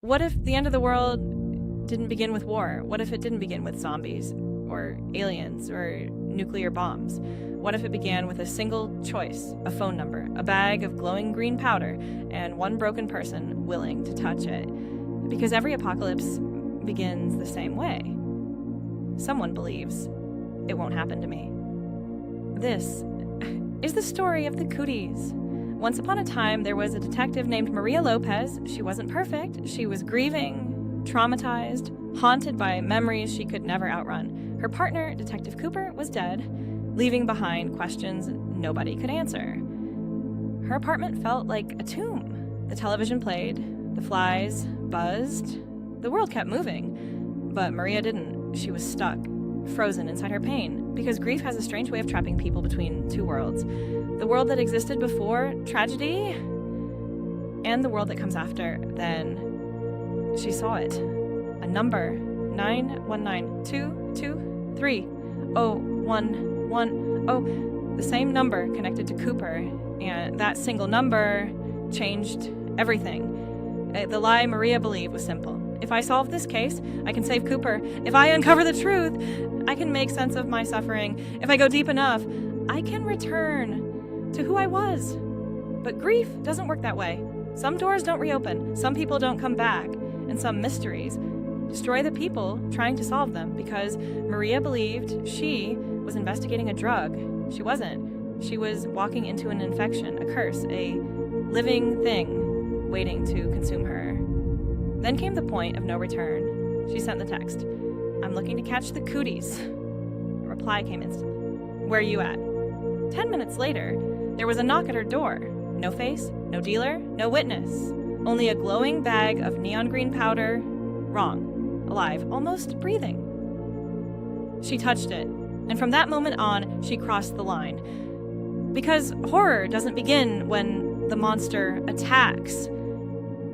What if the end of the world didn't begin with war? What if it didn't begin with zombies or aliens or nuclear bombs? What if it began with a single choice, a phone number, a bag of glowing green powder, and one broken person willing to touch it? Because every apocalypse begins the same way. Someone believes it won't happen to me. This is the story of the Cooties. Once upon a time, there was a detective named Maria Lopez. She wasn't perfect. She was grieving, traumatized, haunted by memories she could never outrun. Her partner, Detective Cooper, was dead, leaving behind questions nobody could answer. Her apartment felt like a tomb. The television played, the flies buzzed, the world kept moving. But Maria didn't. She was stuck, frozen inside her pain, because grief has a strange way of trapping people between two worlds. The world that existed before tragedy and the world that comes after. Then she saw it. A number, 91922230110. The same number connected to Cooper, and that single number changed everything. The lie Maria believed was simple. If I solve this case, I can save Cooper. If I uncover the truth, I can make sense of my suffering. If I go deep enough, I can return to who I was. But grief doesn't work that way. Some doors don't reopen, some people don't come back, and some mysteries destroy the people trying to solve them, because Maria believed she was investigating a drug. She wasn't. She was walking into an infection, a curse, a living thing waiting to consume her. Then came the point of no return. She sent the text. "I'm looking to catch the Cooties." A reply came instantly. "Where are you at?" 10 minutes later, there was a knock at her door. No face, no dealer, no witness. Only a glowing bag of neon green powder. Wrong. Alive, almost breathing. She touched it, and from that moment on, she crossed the line. Because horror doesn't begin when the monster attacks.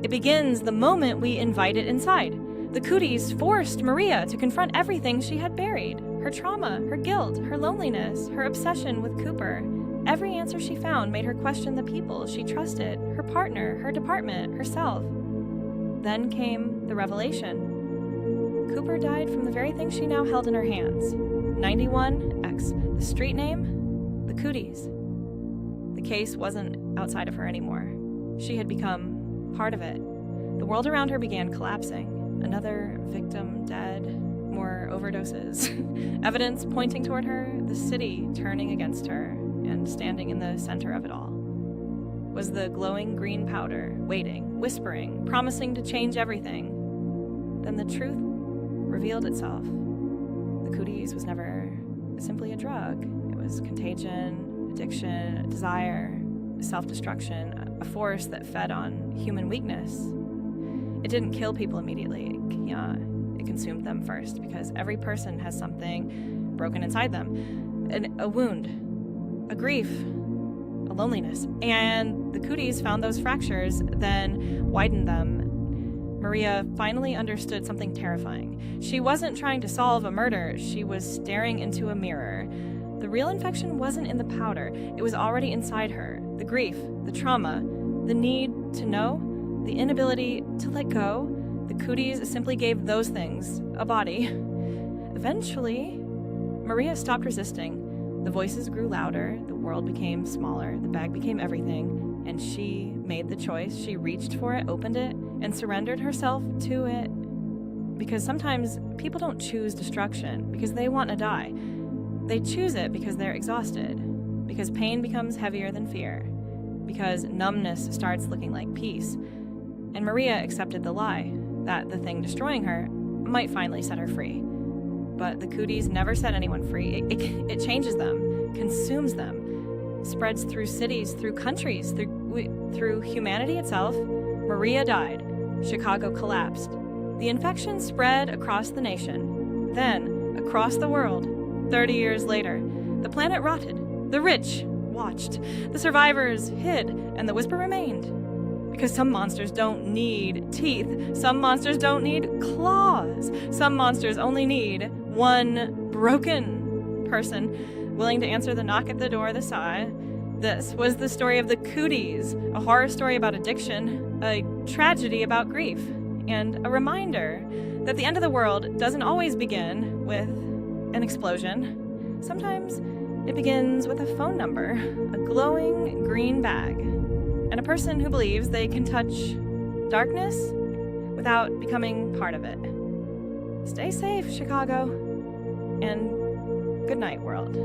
It begins the moment we invite it inside. The Cooties forced Maria to confront everything she had buried. Her trauma, her guilt, her loneliness, her obsession with Cooper. Every answer she found made her question the people she trusted, her partner, her department, herself. Then came the revelation. Cooper died from the very thing she now held in her hands. 91X, the street name, the Cooties. The case wasn't outside of her anymore. She had become part of it. The world around her began collapsing. Another victim dead, more overdoses. Evidence pointing toward her, the city turning against her, and standing in the center of it all was the glowing green powder, waiting, whispering, promising to change everything. Then the truth revealed itself. The Cooties was never simply a drug. It was contagion, addiction, desire, self-destruction, a force that fed on human weakness. It didn't kill people immediately. It consumed them first, because every person has something broken inside them. A wound, a grief, a loneliness. And the Cooties found those fractures, then widened them. Maria finally understood something terrifying. She wasn't trying to solve a murder. She was staring into a mirror. The real infection wasn't in the powder. It was already inside her. The grief, the trauma, the need to know, the inability to let go. The Cooties simply gave those things a body. Eventually, Maria stopped resisting. The voices grew louder, the world became smaller, the bag became everything, and she made the choice. She reached for it, opened it, and surrendered herself to it. Because sometimes people don't choose destruction because they want to die. They choose it because they're exhausted, because pain becomes heavier than fear, because numbness starts looking like peace. And Maria accepted the lie that the thing destroying her might finally set her free. But the Cooties never set anyone free. It changes them, consumes them, spreads through cities, through countries, through humanity itself. Maria died. Chicago collapsed. The infection spread across the nation, then across the world. 30 years later, the planet rotted. The rich watched. The survivors hid, and the whisper remained. Because some monsters don't need teeth. Some monsters don't need claws. Some monsters only need one broken person willing to answer the knock at the door, the sigh. This was the story of the Cooties, a horror story about addiction, a tragedy about grief. and a reminder that the end of the world doesn't always begin with an explosion. Sometimes it begins with a phone number, a glowing green bag, and a person who believes they can touch darkness without becoming part of it. Stay safe, Chicago, and good night, world.